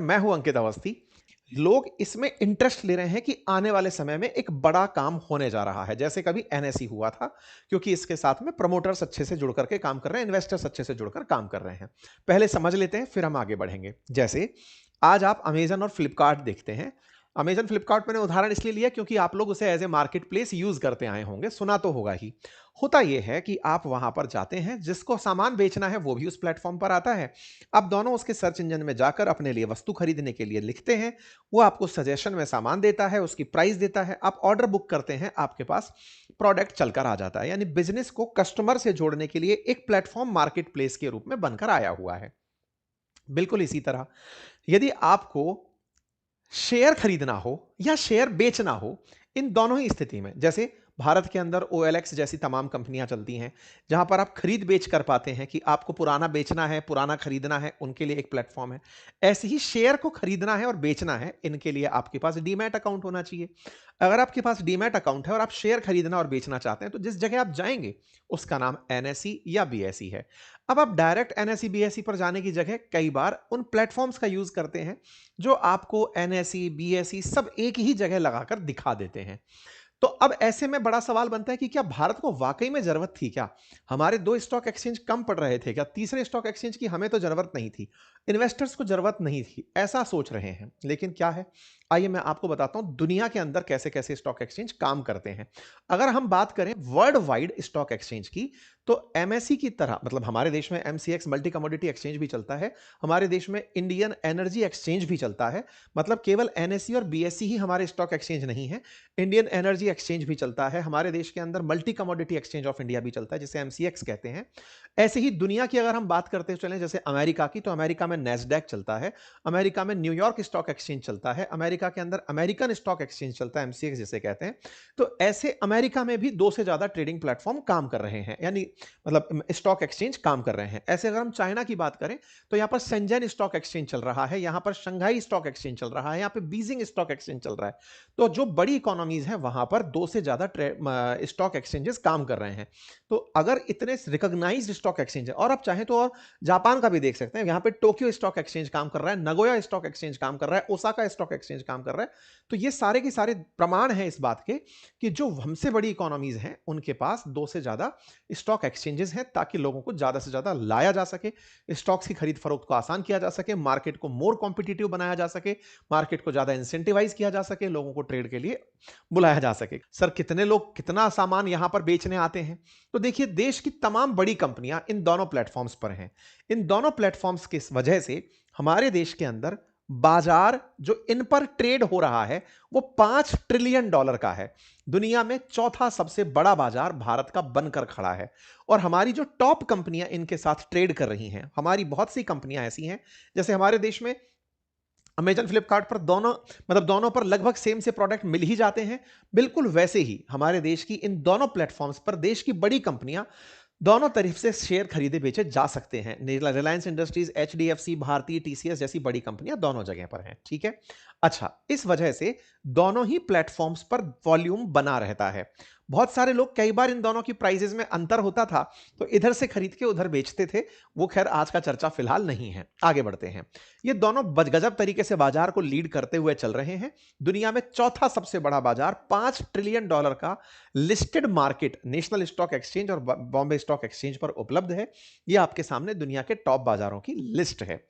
मैं हूं अंकित अवस्थी। लोग इसमें इंटरेस्ट ले रहे हैं कि आने वाले समय में एक बड़ा काम होने जा रहा है, जैसे कभी एनएसई हुआ था, क्योंकि इसके साथ में प्रमोटर्स अच्छे से जुड़ करके काम कर रहे हैं, इन्वेस्टर्स अच्छे से जुड़कर काम कर रहे हैं। पहले समझ लेते हैं, फिर हम आगे बढ़ेंगे। जैसे आज आप अमेजन और फ्लिपकार्ट देखते हैं। अमेजन फ्लिपकार्ट मैंने उदाहरण इसलिए लिया क्योंकि आप लोग उसे as a market place use करते आए होंगे, सुना तो होगा ही। होता यह है कि आप वहां पर जाते हैं, जिसको सामान बेचना है वो भी उस प्लेटफॉर्म पर आता है। आप दोनों उसके सर्च इंजन में जाकर अपने लिए वस्तु खरीदने के लिए लिखते हैं। वो आपको सजेशन में सामान देता है, उसकी प्राइस देता है, आप ऑर्डर बुक करते हैं, आपके पास प्रोडक्ट चलकर आ जाता है। यानी बिजनेस को कस्टमर से जोड़ने के लिए एक प्लेटफॉर्म मार्केट प्लेस के रूप में बनकर आया हुआ है। बिल्कुल इसी तरह यदि आपको शेयर खरीदना हो या शेयर बेचना हो, इन दोनों ही स्थिति में, जैसे भारत के अंदर ओएलएक्स जैसी तमाम कंपनियां चलती हैं, जहां पर आप खरीद बेच कर पाते हैं कि आपको पुराना बेचना है, पुराना खरीदना है, उनके लिए एक प्लेटफॉर्म है। ऐसे ही शेयर को खरीदना है और बेचना है, इनके लिए आपके पास डीमैट अकाउंट होना चाहिए। अगर आपके पास डीमैट अकाउंट है और आप शेयर खरीदना और बेचना चाहते हैं, तो जिस जगह आप जाएंगे उसका नाम एनएसई या बीएसई है। अब आप डायरेक्ट एनएसई बीएसई पर जाने की जगह कई बार उन प्लेटफॉर्म्स का यूज करते हैं जो आपको एनएसई बीएसई सब एक ही जगह लगाकर दिखा देते हैं। तो अब ऐसे में बड़ा सवाल बनता है कि क्या भारत को वाकई में जरूरत थी क्या? हमारे दो स्टॉक एक्सचेंज कम पड़ रहे थे क्या? तीसरे स्टॉक एक्सचेंज की हमें तो जरूरत नहीं थी, इन्वेस्टर्स को जरूरत नहीं थी, ऐसा सोच रहे हैं। लेकिन क्या है, आइए मैं आपको बताता हूं दुनिया के अंदर कैसे कैसे स्टॉक एक्सचेंज काम करते हैं। अगर हम बात करें वर्ल्ड वाइड स्टॉक एक्सचेंज की, तो एमएससी की तरह, मतलब हमारे देश में एमसीएक्स मल्टी कमोडिटी एक्सचेंज भी चलता है, हमारे देश में इंडियन एनर्जी एक्सचेंज भी चलता है। मतलब केवल एनएससी और बीएससी ही हमारे स्टॉक एक्सचेंज नहीं है, इंडियन एनर्जी एक्सचेंज भी चलता है। हमारे देश के अंदर multi commodity exchange of India भी चलता है, जिसे एमसीएक्स कहते हैं। ऐसे ही दुनिया की अगर हम बात करते चलें, जैसे अमेरिका की, तो अमेरिका में नेस्डैक चलता है, अमेरिका में न्यूयॉर्क स्टॉक एक्सचेंज चलता है, अमेरिका के अंदर अमेरिकन स्टॉक एक्सचेंज चलता है, एमसीएक्स जिसे कहते हैं। तो ऐसे अमेरिका में भी दो से ज्यादा ट्रेडिंग प्लेटफॉर्म काम कर रहे हैं, यानी मतलब स्टॉक एक्सचेंज काम कर रहे हैं। ऐसे अगर हम चाइना की बात करें, तो यहां पर शेंजन स्टॉक एक्सचेंज चल रहा है, यहां पर शंघाई स्टॉक एक्सचेंज चल रहा है, यहां पर बीजिंग स्टॉक एक्सचेंज चल रहा है। तो जो बड़ी इकोनॉमीज हैं, वहां पर दो से ज्यादा स्टॉक एक्सचेंजेस काम कर रहे हैं। तो अगर इतने रिकॉग्नाइज्ड स्टॉक एक्सचेंज है, और आप चाहें तो और जापान का भी देख सकते हैं, यहां पे टोक्यो स्टॉक एक्सचेंज काम कर रहा है, नगोया स्टॉक एक्सचेंज काम कर रहा है, ओसाका स्टॉक एक्सचेंज काम कर रहा है। तो ये सारे के सारे प्रमाण हैं इस बात के कि जो हमसे बड़ी इकोनॉमीज हैं, उनके पास दो से ज्यादा स्टॉक एक्सचेंजेस हैं, ताकि लोगों को ज्यादा से ज्यादा लाया जा सके, स्टॉक्स की खरीद फरोख्त को आसान किया जा सके, मार्केट को मोर कॉम्पिटिटिव बनाया जा सके, मार्केट को ज्यादा इंसेंटिवाइज किया जा सके, लोगों को ट्रेड के लिए बुलाया जा सके। सर, कितने लोग कितना सामान यहां पर बेचने आते हैं? तो देखिए, देश की तमाम बड़ी कंपनियां इन दोनों प्लेटफॉर्म्स पर हैं। इन दोनों प्लेटफॉर्म्स की वजह से हमारे देश के अंदर बाजार जो इन पर ट्रेड हो रहा है, वो $5 ट्रिलियन का है। दुनिया में चौथा सबसे बड़ा बाजार भारत का बनकर खड़ा है। और हमारी जो टॉप कंपनियां इनके साथ ट्रेड कर रही हैं, हमारी बहुत सी कंपनियां ऐसी हैं, जैसे हमारे देश में अमेजन फ्लिपकार्ट पर दोनों, मतलब दोनों पर लगभग सेम से प्रोडक्ट मिल ही जाते हैं। बिल्कुल वैसे ही हमारे देश की इन दोनों प्लेटफॉर्म्स पर देश की बड़ी कंपनियां दोनों तरफ से शेयर खरीदे बेचे जा सकते हैं। रिलायंस इंडस्ट्रीज, एचडीएफसी, भारतीय, टीसीएस जैसी बड़ी कंपनियां दोनों जगह पर हैं। ठीक है। अच्छा, इस वजह से दोनों ही प्लेटफॉर्म्स पर वॉल्यूम बना रहता है। बहुत सारे लोग, कई बार इन दोनों की प्राइसेस में अंतर होता था, तो इधर से खरीद के उधर बेचते थे। वो खैर आज का चर्चा फिलहाल नहीं है। आगे बढ़ते हैं। ये दोनों गजब तरीके से बाजार को लीड करते हुए चल रहे हैं। दुनिया में चौथा सबसे बड़ा बाजार, $5 ट्रिलियन का listed market national stock exchange और बॉम्बे स्टॉक एक्सचेंज पर उपलब्ध है। ये आपके सामने दुनिया के टॉप बाजारों की लिस्ट है।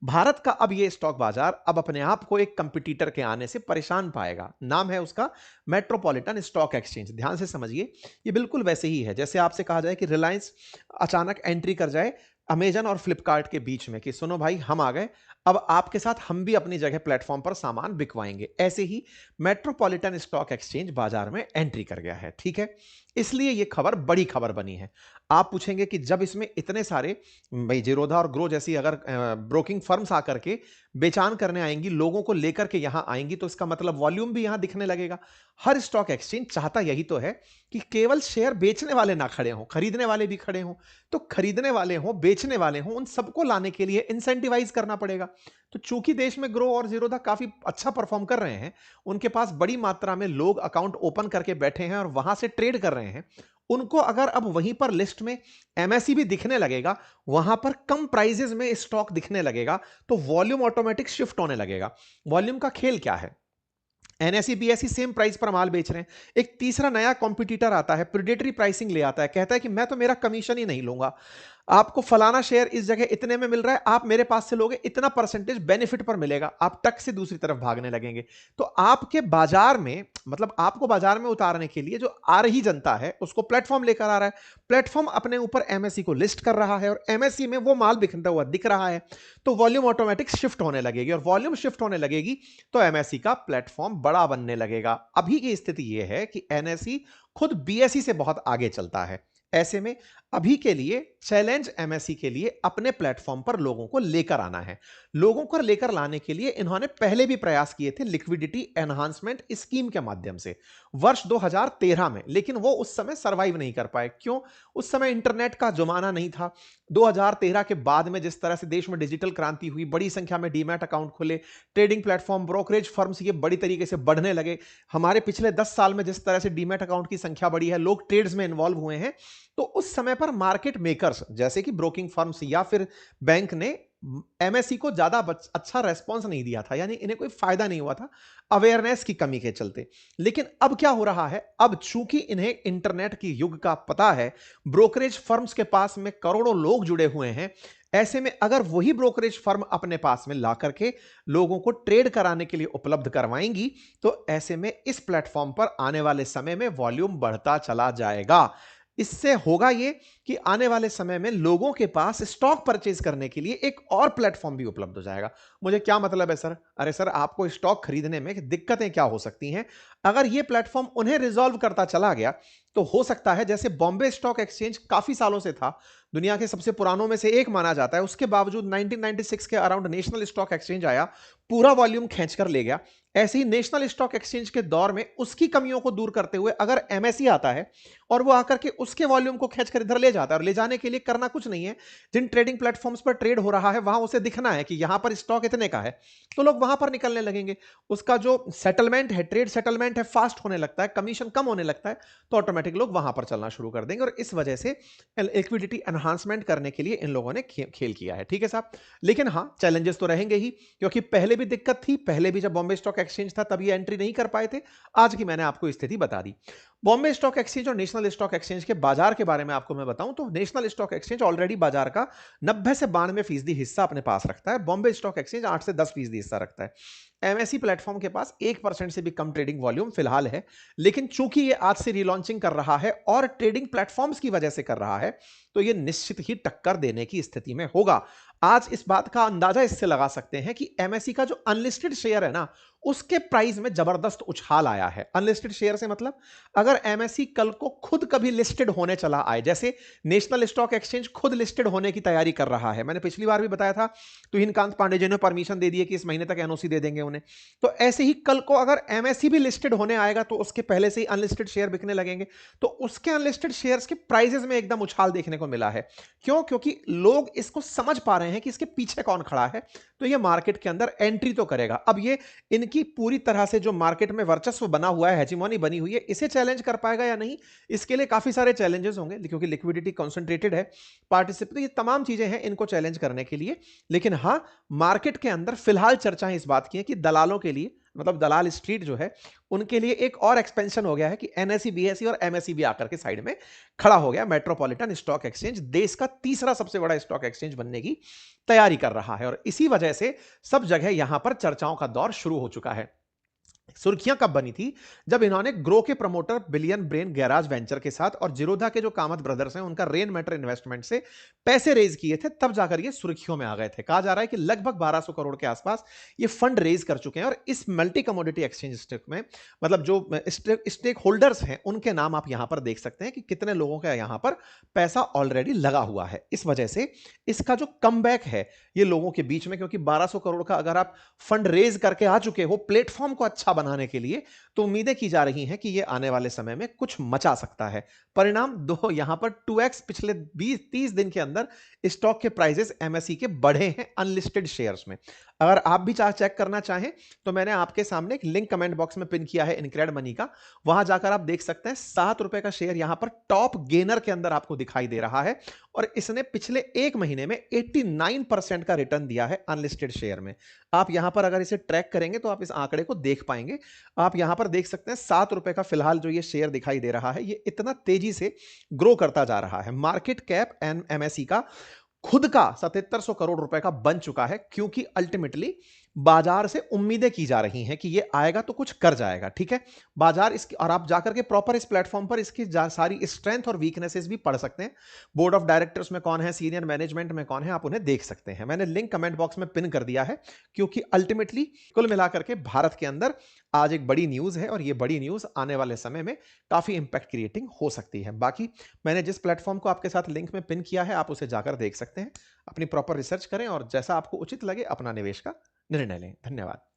भारत का अब ये स्टॉक बाजार अब अपने आप को एक कंपटीटर के आने से परेशान पाएगा। नाम है उसका मेट्रोपॉलिटन स्टॉक एक्सचेंज। ध्यान से समझिए, ये बिल्कुल वैसे ही है जैसे आपसे कहा जाए कि रिलायंस अचानक एंट्री कर जाए अमेजन और फ्लिपकार्ट के बीच में कि सुनो भाई, हम आ गए, अब आपके साथ हम भी अपनी जगह प्लेटफॉर्म पर सामान बिकवाएंगे। ऐसे ही मेट्रोपॉलिटन स्टॉक एक्सचेंज बाजार में एंट्री कर गया है। ठीक है। इसलिए यह खबर बड़ी खबर बनी है। आप पूछेंगे कि जब इसमें इतने सारे, भाई जीरोधा और ग्रो जैसी अगर ब्रोकिंग फर्म्स आकर के बेचान करने आएंगी, लोगों को लेकर के यहां आएंगी, तो इसका मतलब वॉल्यूम भी यहां दिखने लगेगा। हर स्टॉक एक्सचेंज चाहता यही तो है कि केवल शेयर बेचने वाले ना खड़े हों, खरीदने वाले भी खड़े हों। तो खरीदने वाले हों, बेचने वाले हों, उन सबको लाने के लिए इंसेंटिवाइज करना पड़ेगा। तो चूंकि देश में ग्रो और जीरोधा काफी अच्छा परफॉर्म कर रहे हैं, उनके पास बड़ी मात्रा में लोग अकाउंट ओपन करके बैठे हैं और वहां से ट्रेड कर रहे हैं, उनको अगर अब वहीं पर लिस्ट में एमएससी भी दिखने लगेगा, वहां पर कम प्राइजेस में स्टॉक दिखने लगेगा, तो वॉल्यूम ऑटोमेटिक शिफ्ट होने लगेगा। वॉल्यूम का खेल क्या है? एनएसई बीएसई सेम प्राइस पर माल बेच रहे हैं, एक तीसरा नया कॉम्पिटिटर आता है, प्रिडेटरी प्राइसिंग ले आता है, कहता है कि मैं तो मेरा कमीशन ही नहीं लूंगा, आपको फलाना शेयर इस जगह इतने में मिल रहा है, आप मेरे पास से लोगे, इतना परसेंटेज बेनिफिट पर मिलेगा, आप टक से दूसरी तरफ भागने लगेंगे। तो आपके बाजार में, मतलब आपको बाजार में उतारने के लिए जो आ रही जनता है उसको प्लेटफॉर्म लेकर आ रहा है, प्लेटफॉर्म अपने ऊपर एमएससी को लिस्ट कर रहा है और एमएससी में वो माल बिकता हुआ दिख रहा है, तो वॉल्यूम ऑटोमेटिक शिफ्ट होने लगेगी, और वॉल्यूम शिफ्ट होने लगेगी तो एमएससी का प्लेटफॉर्म बड़ा बनने लगेगा। अभी की स्थिति यह है कि एनएससी खुद बीएसई से बहुत आगे चलता है। ऐसे में अभी के लिए चैलेंज एमएससी के लिए अपने प्लेटफॉर्म पर लोगों को लेकर आना है। लोगों को लेकर लाने के लिए इन्होंने पहले भी प्रयास किए थे लिक्विडिटी एनहांसमेंट स्कीम के माध्यम से वर्ष 2013 में, लेकिन वो उस समय सरवाइव नहीं कर पाए। क्यों? उस समय इंटरनेट का जमाना नहीं था। 2013 के बाद में जिस तरह से देश में डिजिटल क्रांति हुई, बड़ी संख्या में डीमैट अकाउंट खुले, ट्रेडिंग प्लेटफॉर्म, ब्रोकरेज फर्म्स ये बड़ी तरीके से बढ़ने लगे। हमारे पिछले 10 साल में जिस तरह से डीमैट अकाउंट की संख्या बढ़ी है, लोग ट्रेड्स में इन्वॉल्व हुए हैं, तो उस समय पर मार्केट मेकर्स जैसे कि ब्रोकिंग फर्म्स या फिर बैंक ने एमएससी को ज्यादा अच्छा रेस्पॉन्स नहीं दिया था, यानी इन्हें कोई फायदा नहीं हुआ था अवेयरनेस की कमी के चलते। लेकिन अब क्या हो रहा है? अब चूंकि इन्हें इंटरनेट की युग का पता है, ब्रोकरेज फर्म्स के पास में करोड़ों लोग जुड़े हुए हैं, ऐसे में अगर वही ब्रोकरेज फर्म अपने पास में ला करके लोगों को ट्रेड कराने के लिए उपलब्ध करवाएंगी, तो ऐसे में इस प्लेटफॉर्म पर आने वाले समय में वॉल्यूम बढ़ता चला जाएगा। इससे होगा ये कि आने वाले समय में लोगों के पास स्टॉक परचेज करने के लिए एक और प्लेटफॉर्म भी उपलब्ध हो जाएगा। मुझे क्या मतलब है सर? अरे सर, आपको स्टॉक खरीदने में दिक्कतें क्या हो सकती हैं? अगर ये प्लेटफॉर्म उन्हें रिजॉल्व करता चला गया तो हो सकता है, जैसे बॉम्बे स्टॉक एक्सचेंज काफी सालों से था, दुनिया के सबसे पुरानों में से एक माना जाता है, उसके बावजूद 1996 के अराउंड नेशनल स्टॉक एक्सचेंज आया, पूरा वॉल्यूम खींचकर ले गया। ऐसे ही नेशनल स्टॉक एक्सचेंज के दौर में उसकी कमियों को दूर करते हुए अगर एमएससी आता है और वो आकर के उसके वॉल्यूम को खींचकर इधर ले जाता है, और ले जाने के लिए करना कुछ नहीं है, जिन ट्रेडिंग प्लेटफॉर्म्स पर ट्रेड हो रहा है वहां उसे दिखना है कि यहां पर स्टॉक इतने का है, तो लोग वहां पर निकलने लगेंगे। उसका जो सेटलमेंट है, ट्रेड सेटलमेंट है, फास्ट होने लगता है, कमीशन कम होने लगता है, तो ऑटोमेटिक लोग वहां पर चलना शुरू कर देंगे, और इस वजह से लिक्विडिटी एनहांसमेंट करने के लिए इन लोगों ने खेल किया है। ठीक है साहब, लेकिन हाँ, चैलेंजेस तो रहेंगे ही, क्योंकि पहले भी दिक्कत थी, पहले भी जब बॉम्बे स्टॉक एक्सचेंज था तब ये एंट्री नहीं कर पाए थे। आज की मैंने आपको स्थिति बता दी। बॉम्बे स्टॉक एक्सचेंज और नेशनल स्टॉक एक्सचेंज के बाजार के बारे में आपको मैं बताऊं तो नेशनल स्टॉक एक्सचेंज ऑलरेडी बाजार का 90 से 92% हिस्सा अपने पास रखता है, बॉम्बे स्टॉक एक्सचेंज 8 से 10% हिस्सा रखता है। एमएससी प्लेटफॉर्म के पास 1% से भी कम ट्रेडिंग वॉल्यूम फिलहाल है, लेकिन चूंकि ये आज से रीलॉन्चिंग कर रहा है और ट्रेडिंग प्लेटफॉर्म्स की वजह से कर रहा है, तो ये निश्चित ही टक्कर देने की स्थिति में होगा। आज इस बात का अंदाजा इससे लगा सकते हैं कि एमएससी का जो अनलिस्टेड शेयर है ना, उसके प्राइस में जबरदस्त उछाल आया है। अनलिस्टेड शेयर से मतलब, अगर एमएससी कल को खुद कभी लिस्टेड होने चला आए, जैसे नेशनल स्टॉक एक्सचेंज खुद लिस्टेड होने की तैयारी कर रहा है, मैंने पिछली बार भी बताया था, तुहिनकांत पांडे जी ने परमिशन दे दी है कि इस महीने तक एनओसी दे देंगे उन्हें, तो ऐसे ही कल को अगर एमएससी भी लिस्टेड होने आएगा तो उसके पहले से ही अनलिस्टेड शेयर बिकने लगेंगे, तो उसके अनलिस्टेड शेयर्स के प्राइसेस में एकदम उछाल देखने को मिला है। क्यों? क्योंकि लोग इसको समझ पा रहे हैं कि इसके पीछे कौन खड़ा है, तो ये मार्केट के अंदर एंट्री तो करेगा। अब ये इनकी पूरी तरह से जो मार्केट में वर्चस्व बना हुआ है, हेजिमोनी बनी हुई है, इसे चैलेंज कर पाएगा या नहीं, इसके लिए काफी सारे चैलेंजेस होंगे, क्योंकि लिक्विडिटी कॉन्सेंट्रेटेड है, पार्टिसिपेट, ये तमाम चीजें हैं इनको चैलेंज करने के लिए। लेकिन हां, मार्केट के अंदर फिलहाल चर्चाएं इस बात की है कि दलालों के लिए, मतलब दलाल स्ट्रीट जो है, उनके लिए एक और एक्सपेंशन हो गया है कि एनएसई बीएसई और एमएसई भी आकर के साइड में खड़ा हो गया। मेट्रोपॉलिटन स्टॉक एक्सचेंज देश का तीसरा सबसे बड़ा स्टॉक एक्सचेंज बनने की तैयारी कर रहा है, और इसी वजह से सब जगह यहां पर चर्चाओं का दौर शुरू हो चुका है। सुर्खियां कब बनी थी? जब इन्होंने ग्रो के promoter billion brain garage venture के साथ और जिरोधा के जो कामत ब्रदर्स हैं उनका रेन मैटर इन्वेस्टमेंट से पैसे रेज किए थे, तब जाकर ये सुर्खियों में आ गए थे। कहा जा रहा है कि लगभग 1200 करोड़ के आसपास ये फंड रेज कर चुके हैं, और इस मल्टी कमोडिटी एक्सचेंज स्टेक में, मतलब जो स्टेक होल्डर्स हैं उनके नाम आप यहां पर देख सकते हैं कि कितने लोगों का यहां पर पैसा ऑलरेडी लगा हुआ है। इस वजह से इसका जो कमबैक है ये लोगों के बीच में, क्योंकि 1200 करोड़ का अगर आप फंड रेज करके आ चुके हो प्लेटफॉर्म को अच्छा बनाने के लिए, तो उम्मीदें की जा रही हैं कि यह आने वाले समय में कुछ मचा सकता है। परिणाम दो, यहां पर 2x पिछले 20-30 दिन के अंदर स्टॉक के प्राइसेस एमएसई के बढ़े हैं अनलिस्टेड शेयर्स में। अगर आप भी चेक करना चाहें तो मैंने आपके सामने एक लिंक कमेंट बॉक्स में पिन किया है इनक्रेड मनी का, वहां जाकर आप देख सकते हैं ₹7 का शेयर यहां पर टॉप गेनर के अंदर आपको दिखाई दे रहा है और इसने पिछले एक महीने में 89% का रिटर्न दिया है अनलिस्टेड शेयर में। आप यहां पर अगर इसे ट्रैक करेंगे तो आप इस आंकड़े को देख पाएंगे। आप यहां पर देख सकते हैं ₹7 का फिलहाल जो ये शेयर दिखाई दे रहा है, ये इतना तेजी से ग्रो करता जा रहा है। मार्केट कैप एमएसई का खुद का 7700 करोड़ रुपए का बन चुका है, क्योंकि अल्टीमेटली बाजार से उम्मीदें की जा रही हैं कि ये आएगा तो कुछ कर जाएगा। ठीक है, बाजार इसकी, और आप जाकर के प्रॉपर इस प्लेटफॉर्म पर इसकी सारी स्ट्रेंथ और वीकनेसेस भी पढ़ सकते हैं। बोर्ड ऑफ डायरेक्टर्स में कौन है, सीनियर मैनेजमेंट में कौन है, आप उन्हें देख सकते हैं। मैंने लिंक कमेंट बॉक्स में पिन कर दिया है, क्योंकि अल्टीमेटली कुल मिलाकर के भारत के अंदर आज एक बड़ी न्यूज है और ये बड़ी न्यूज आने वाले समय में काफी इंपैक्ट क्रिएटिंग हो सकती है। बाकी मैंने जिस प्लेटफॉर्म को आपके साथ लिंक में पिन किया है, आप उसे जाकर देख सकते हैं। अपनी प्रॉपर रिसर्च करें और जैसा आपको उचित लगे अपना निवेश का निर्णय लें। धन्यवाद।